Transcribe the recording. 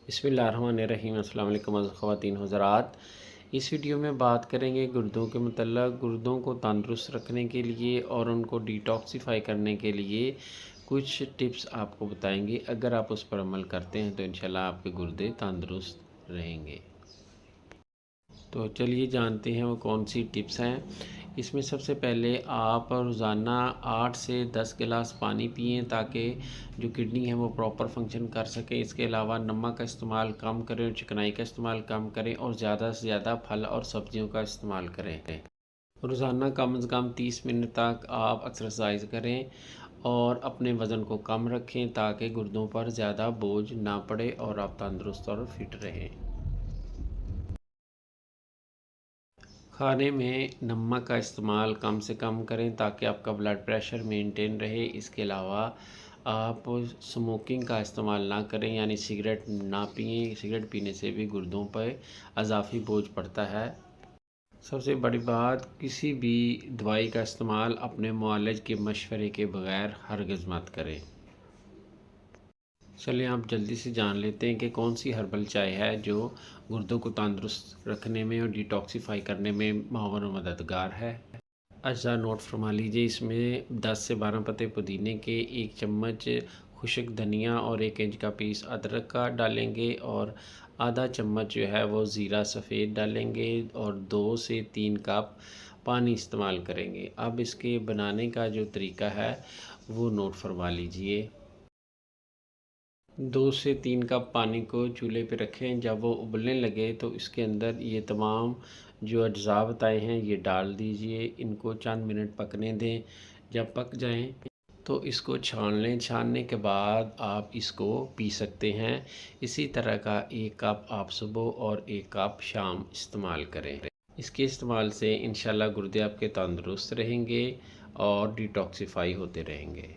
بسم اللہ الرحمن الرحیم۔ السلام علیکم خواتین حضرات، اس ویڈیو میں بات کریں گے گردوں کے متعلق۔ گردوں کو تندرست رکھنے کے لیے اور ان کو ڈیٹاکسیفائی کرنے کے لیے کچھ ٹپس آپ کو بتائیں گے۔ اگر آپ اس پر عمل کرتے ہیں تو انشاءاللہ آپ کے گردے تندرست رہیں گے۔ تو چلیے جانتے ہیں وہ کون سی ٹپس ہیں۔ اس میں سب سے پہلے آپ روزانہ 8 سے 10 گلاس پانی پئیں تاکہ جو کڈنی ہے وہ پراپر فنکشن کر سکے۔ اس کے علاوہ نمک کا استعمال کم کریں اور چکنائی کا استعمال کم کریں اور زیادہ سے زیادہ پھل اور سبزیوں کا استعمال کریں۔ روزانہ کم از کم 30 منٹ تک آپ ایکسرسائز کریں اور اپنے وزن کو کم رکھیں تاکہ گردوں پر زیادہ بوجھ نہ پڑے اور آپ تندرست اور فٹ رہیں۔ کھانے میں نمک کا استعمال کم سے کم کریں تاکہ آپ کا بلڈ پریشر مینٹین رہے۔ اس کے علاوہ آپ سموکنگ کا استعمال نہ کریں، یعنی سگریٹ نہ پئیں۔ سگریٹ پینے سے بھی گردوں پر اضافی بوجھ پڑتا ہے۔ سب سے بڑی بات، کسی بھی دوائی کا استعمال اپنے معالج کے مشورے کے بغیر ہرگز مت کریں۔ چلیں آپ جلدی سے جان لیتے ہیں کہ کون سی ہربل چائے ہے جو گردوں کو تندرست رکھنے میں اور ڈیٹاکسیفائی کرنے میں معاون و مددگار ہے۔ اجزاء نوٹ فرما لیجئے۔ اس میں 10 سے 12 پتے پودینے کے، 1 چمچ خشک دھنیا اور 1 انچ کا پیس ادرک کا ڈالیں گے اور آدھا چمچ جو ہے وہ زیرہ سفید ڈالیں گے اور 2 سے 3 کپ پانی استعمال کریں گے۔ اب اس کے بنانے کا جو طریقہ ہے وہ نوٹ فرما لیجئے۔ 2 سے 3 کپ پانی کو چولہے پہ رکھیں۔ جب وہ ابلنے لگے تو اس کے اندر یہ تمام جو اجزاء بتائے ہیں یہ ڈال دیجئے۔ ان کو چند منٹ پکنے دیں۔ جب پک جائیں تو اس کو چھان لیں۔ چھاننے کے بعد آپ اس کو پی سکتے ہیں۔ اسی طرح کا 1 کپ آپ صبح اور 1 کپ شام استعمال کریں۔ اس کے استعمال سے انشاءاللہ گردے آپ کے تندرست رہیں گے اور ڈیٹاکسیفائی ہوتے رہیں گے۔